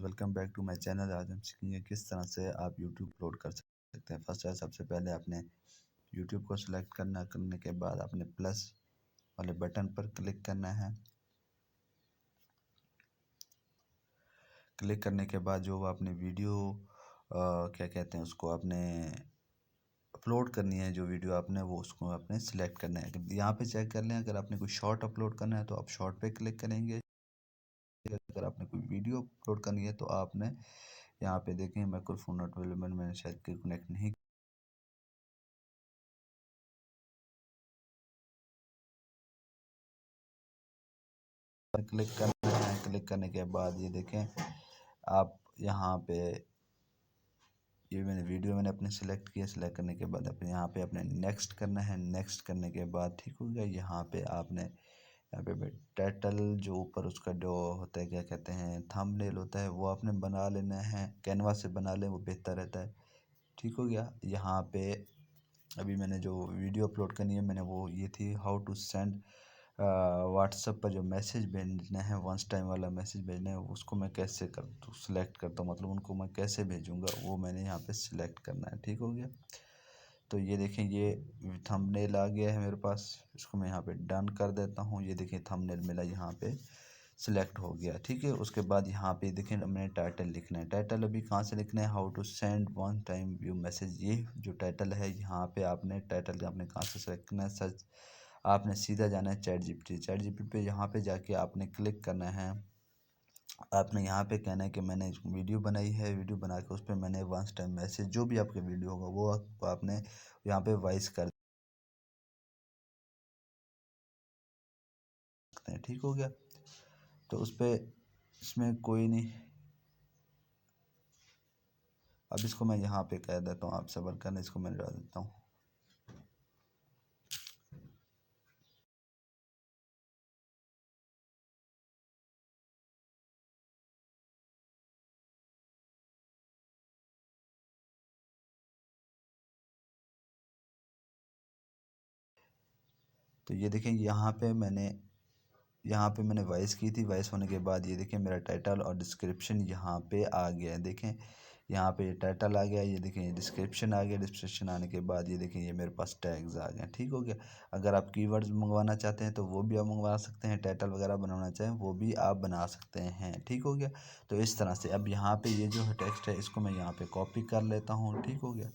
Welcome back to my channel. आज हम सीखेंगे किस तरह से आप यूट्यूब अपलोड कर सकते हैं। फर्स्ट है, सबसे पहले आपने यूट्यूब को सिलेक्ट करने के बाद आपने प्लस वाले बटन पर क्लिक करना है। क्लिक करने के बाद जो आपने वीडियो क्या कहते हैं उसको आपने अपलोड करनी है, जो वीडियो आपने वो उसको आपने सिलेक्ट करना है। यहाँ पे चेक कर लें, अगर आपने कोई शॉर्ट अपलोड करना है तो आप शॉर्ट पे क्लिक करेंगे। अगर आपने कोई वीडियो अपलोड करनी है तो आपने यहाँ पे देखें माइक्रोफोन नॉट अवेलेबल, मैंने शायद कनेक्ट नहीं क्लिक करना है। क्लिक करने के बाद ये देखें आप यहाँ पे, ये मैंने अपने सेलेक्ट किया। सेलेक्ट करने के बाद अपने यहाँ पे अपने नेक्स्ट करना है। नेक्स्ट करने के बाद ठीक हो गया। यहाँ पे आपने यहाँ पे टाइटल जो ऊपर उसका जो होता है क्या कहते हैं थंबनेल होता है वो आपने बना लेना है। कैनवा से बना लें, वो बेहतर रहता है। ठीक हो गया। यहाँ पे अभी मैंने जो वीडियो अपलोड करनी है मैंने वो ये थी हाउ टू सेंड व्हाट्सएप पर जो मैसेज भेजना है, वंस टाइम वाला मैसेज भेजना है, उसको मैं कैसे सिलेक्ट करता हूँ, मतलब उनको मैं कैसे भेजूँगा वो मैंने यहाँ पे सिलेक्ट करना है। ठीक हो गया। तो ये देखें ये थंबनेल आ गया है मेरे पास, इसको मैं यहाँ पे डन कर देता हूँ। ये देखें थंबनेल मेरा यहाँ पे सिलेक्ट हो गया। ठीक है। उसके बाद यहाँ पे देखें मैंने टाइटल लिखना है। टाइटल अभी कहाँ से लिखना है, how to send one time view message, ये जो टाइटल है यहाँ पे आपने टाइटल आपने कहाँ से सेलेक्ट करना है। सर्च आपने सीधा जाना है चैट जीपीटी पे। यहाँ पे जाके आपने क्लिक करना है। आपने यहाँ पे कहना है कि मैंने वीडियो बनाई है, वीडियो बना के उस पर मैंने वंस टाइम मैसेज जो भी आपके वीडियो होगा वो आपने यहाँ पे वॉइस कर सकते हैं। ठीक हो गया। तो उस पर इसमें कोई नहीं, अब इसको मैं यहाँ पे कह देता हूँ, आप सब्र करना, इसको मैं डाल देता हूँ। तो ये देखें यहाँ पे मैंने वॉइस की थी। वॉइस होने के बाद ये देखें मेरा टाइटल और डिस्क्रिप्शन यहाँ पे आ गया है। देखें यहाँ पे ये टाइटल आ गया, ये देखें ये डिस्क्रिप्शन आ गया। डिस्क्रिप्शन आने के बाद ये देखें ये मेरे पास टैग्स आ गए। ठीक हो गया। अगर आप कीवर्ड्स मंगवाना चाहते हैं तो वो भी आप मंगवा सकते हैं। टाइटल वगैरह बनाना चाहें वो भी आप बना सकते हैं। ठीक हो गया। तो इस तरह से अब यहाँ पे ये जो है टेक्स्ट है इसको मैं यहाँ पे कॉपी कर लेता हूँ। ठीक हो गया।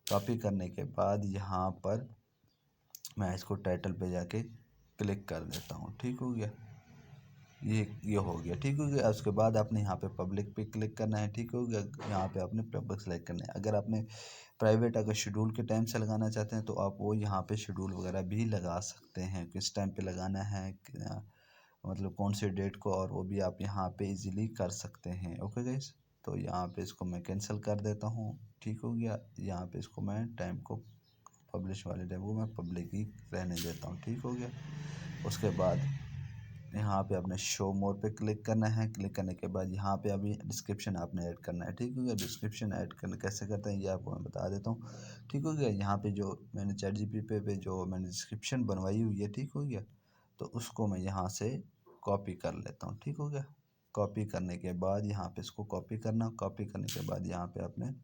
कॉपी करने के बाद यहाँ पर मैं इसको टाइटल पे जाके क्लिक कर देता हूँ। ठीक हो गया। ये हो गया। ठीक हो गया। उसके बाद आपने यहाँ पे पब्लिक पे क्लिक करना है। ठीक हो गया। यहाँ पे आपने पब्लिक सेलेक्ट करना है। अगर आपने प्राइवेट अगर शेड्यूल के टाइम से लगाना चाहते हैं तो आप वो यहाँ पे शेड्यूल वगैरह भी लगा सकते हैं, किस टाइम पे लगाना है, मतलब कौन से डेट को, और वो भी आप यहाँ पे इजीली कर सकते हैं। ओके गाइस, तो यहाँ पे इसको मैं कैंसिल कर देता हूँ। ठीक हो गया। यहाँ पे इसको मैं टाइम को पब्लिश वाले टाइम को मैं पब्लिक ही रहने देता हूँ। ठीक हो गया। उसके बाद यहाँ पे आपने शो मोर पे क्लिक करना है। क्लिक करने के बाद यहाँ पे अभी डिस्क्रिप्शन आपने ऐड करना है। ठीक हो गया। डिस्क्रिप्शन ऐड करना कैसे करते हैं ये आपको मैं बता देता हूँ। ठीक हो गया। यहाँ पे जो मैंने चैट जीपीटी पे जो मैंने डिस्क्रिप्शन बनवाई हुई है, ठीक हो गया, तो उसको मैं यहाँ से कॉपी कर लेता हूँ। ठीक हो गया। कॉपी करने के बाद यहाँ पे इसको कॉपी करना। कॉपी करने के बाद यहाँ पे आपने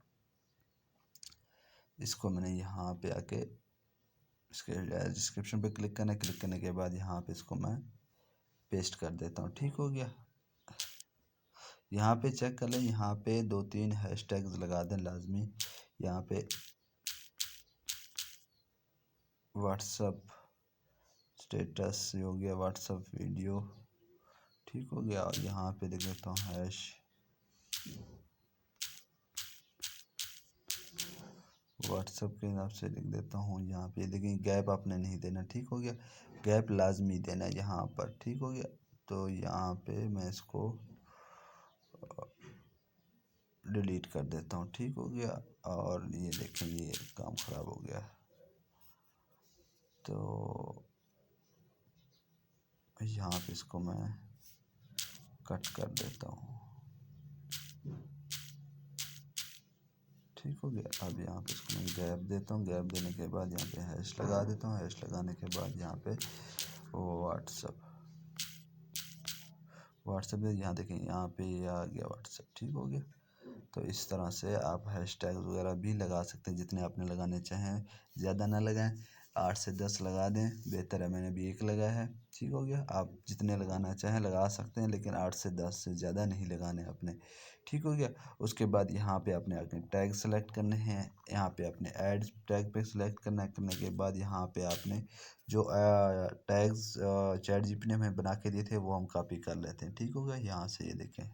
इसको मैंने यहाँ पे आके इसके डिस्क्रिप्शन पे क्लिक करना। क्लिक करने के बाद यहाँ पे इसको मैं पेस्ट कर देता हूँ। ठीक हो गया। यहाँ पे चेक कर लें, यहाँ पे 2-3 हैशटैग्स लगा दें लाजमी। यहाँ पे व्हाट्सअप स्टेटस हो गया, व्हाट्सअप वीडियो। ठीक हो गया। और यहाँ पे देख लेता हूँ हैश व्हाट्सअप के हिसाब से लिख देता हूँ। यहाँ पे देखिए गैप आपने नहीं देना। ठीक हो गया। गैप लाजमी देना यहाँ पर। ठीक हो गया। तो यहाँ पे मैं इसको डिलीट कर देता हूँ। ठीक हो गया। और ये देखें ये काम ख़राब हो गया, तो यहाँ पे इसको मैं कट कर देता हूँ। ठीक हो गया। अब यहाँ पे इसको मैं गैप देता हूँ। गैप देने के बाद यहाँ पे हैश लगा देता हूँ। हैश लगाने के बाद यहाँ पे व्हाट्सअप व्हाट्सएप में यहाँ देखें, यहाँ पे ये आ गया व्हाट्सएप। ठीक हो गया। तो इस तरह से आप हैशटैग वगैरह भी लगा सकते हैं जितने आपने लगाने चाहें, ज़्यादा ना लगाएं, 8 से 10 लगा दें, बेहतर है। मैंने भी 1 लगाया है। ठीक हो गया। आप जितने लगाना चाहें लगा सकते हैं, लेकिन 8 से 10 से ज़्यादा नहीं लगाने अपने। ठीक हो गया। उसके बाद यहाँ पे आपने अपने टैग सेलेक्ट करने हैं, यहाँ पे अपने ऐड टैग पे सेलेक्ट करना है। करने के बाद यहाँ पे आपने जो टैग्स चैट जीपीटी ने हमें बना के दिए थे वो हम कॉपी कर लेते हैं। ठीक हो गया। यहाँ से ये देखें,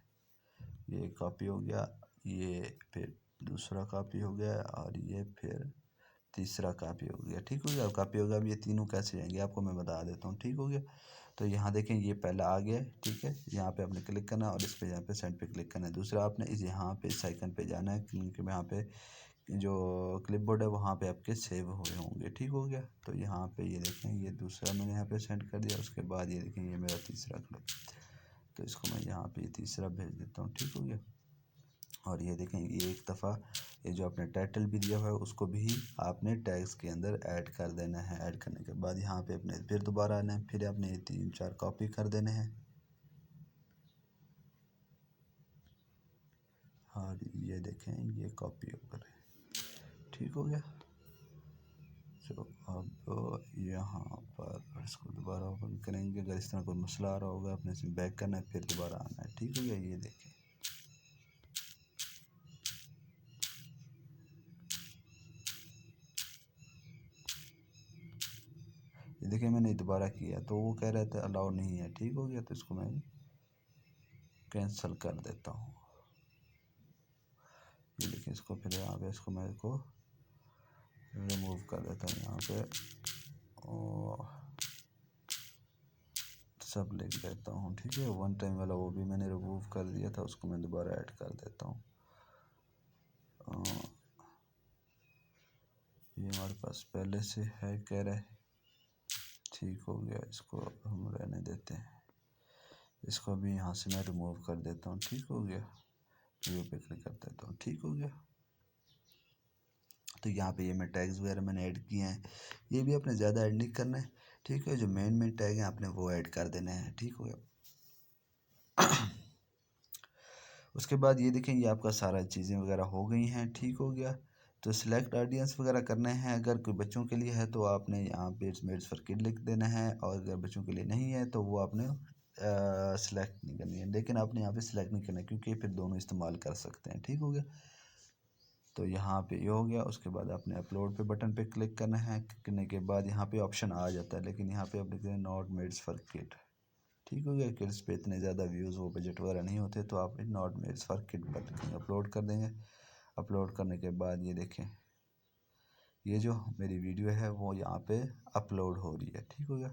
ये कॉपी हो गया, ये फिर दूसरा कॉपी हो गया, और ये फिर तीसरा कॉपी हो गया। ठीक हो गया। अब कॉपी हो गया। अब ये तीनों कैसे जाएंगे आपको मैं बता देता हूँ। ठीक हो गया। तो यहाँ देखें, ये पहला आ गया। ठीक है। यहाँ पे आपने क्लिक करना है और इस पे यहाँ पे सेंड पे क्लिक करना है। दूसरा आपने इस यहाँ पे इस आइकन पे जाना है, क्योंकि यहाँ पे जो क्लिपबोर्ड है वहाँ पे आपके सेव हुए होंगे। ठीक हो गया। तो यहाँ पे ये देखें, ये दूसरा मैंने यहाँ पे सेंड कर दिया। उसके बाद ये देखें, ये मेरा तीसरा क्लिप, तो इसको मैं यहाँ पे तीसरा भेज देता हूँ। ठीक हो गया। और ये देखें, ये एक दफ़ा ये जो आपने टाइटल भी दिया हुआ है उसको भी आपने टैग्स के अंदर ऐड कर देना है। ऐड करने के बाद यहाँ पे अपने फिर दोबारा आना है, फिर आपने 3-4 कॉपी कर देने हैं। और ये देखें, ये कॉपी हो गए। ठीक हो गया। तो अब यहाँ पर इसको दोबारा ओपन करेंगे। अगर इस तरह कोई मसला आ रहा होगा अपने से बैक करना है, फिर दोबारा आना है। ठीक हो गया। ये देखें, ये देखिए मैंने दोबारा किया तो वो कह रहा था अलाउ नहीं है। ठीक हो गया। तो इसको मैं कैंसिल कर देता हूँ। ये देखिए, इसको फिर यहाँ पे इसको मैं इसको रिमूव कर देता हूँ। यहाँ पे और सब लिख देता हूँ। ठीक है। वन टाइम वाला वो भी मैंने रिमूव कर दिया था, उसको मैं दोबारा ऐड कर देता हूँ। ये हमारे पास पहले से है कह रहा है। ठीक हो गया। इसको हम रहने देते हैं। इसको भी यहाँ से मैं रिमूव कर देता हूँ। ठीक हो गया। व्यू पे क्लिक कर देता हूँ। ठीक हो गया। तो यहाँ पे ये मैं टैग्स वगैरह मैंने ऐड किए हैं, ये भी आपने ज़्यादा ऐड नहीं करना है। ठीक है। जो मेन टैग हैं आपने वो ऐड कर देने हैं। ठीक हो गया। उसके बाद ये देखें, ये आपका सारा चीज़ें वगैरह हो गई हैं। ठीक हो गया। तो सिलेक्ट ऑडियंस वगैरह करने हैं। अगर कोई बच्चों के लिए है तो आपने यहाँ पे इट्स मेड्स फॉर किड लिख देना है, और अगर बच्चों के लिए नहीं है तो वो आपने सिलेक्ट नहीं करनी है। लेकिन आपने यहाँ पे सिलेक्ट नहीं करना है, क्योंकि फिर दोनों इस्तेमाल कर सकते हैं। ठीक हो गया। तो यहाँ पे ये हो गया। उसके बाद आपने अपलोड पे बटन पे क्लिक करना है। करने के बाद यहाँ पे ऑप्शन आ जाता है, लेकिन यहाँ पे आप लिखते हैं नॉट मेड्स फॉर किड। ठीक हो गया। किड्स पे इतने ज़्यादा व्यूज़ वो बजट वगैरह नहीं होते, तो आप नॉट मेड्स फॉर किड पर लिखेंगे, अपलोड कर देंगे। अपलोड करने के बाद ये देखें, ये जो मेरी वीडियो है वो यहाँ पे अपलोड हो रही है। ठीक हो गया।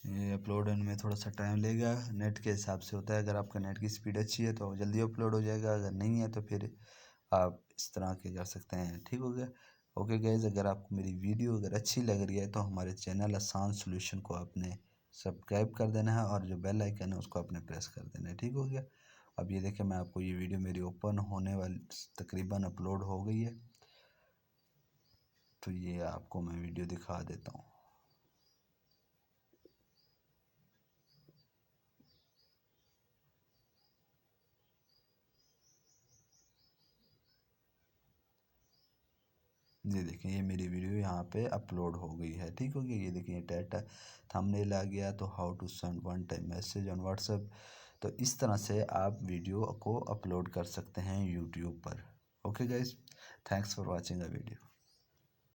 ये अपलोड होने में थोड़ा सा टाइम लेगा, नेट के हिसाब से होता है। अगर आपका नेट की स्पीड अच्छी है तो जल्दी अपलोड हो जाएगा, अगर नहीं है तो फिर आप इस तरह के कर सकते हैं। ठीक हो गया। ओके गाइज़, अगर आपको मेरी वीडियो अगर अच्छी लग रही है तो हमारे चैनल आसान सॉल्यूशन को आपने सब्सक्राइब कर देना है, और जो बेल आइकन है उसको आपने प्रेस कर देना है। ठीक हो गया। अब ये देखें, मैं आपको ये वीडियो मेरी ओपन होने वाली तकरीबन अपलोड हो गई है, तो ये आपको मैं वीडियो दिखा देता हूँ। ये देखें, ये मेरी वीडियो यहाँ पे अपलोड हो गई है। ठीक हो गया। ये देखें, ये टाइटल थंबनेल आ गया, तो how to send one time message on WhatsApp. तो इस तरह से आप वीडियो को अपलोड कर सकते हैं यूट्यूब पर। Okay guys, thanks for watching the video.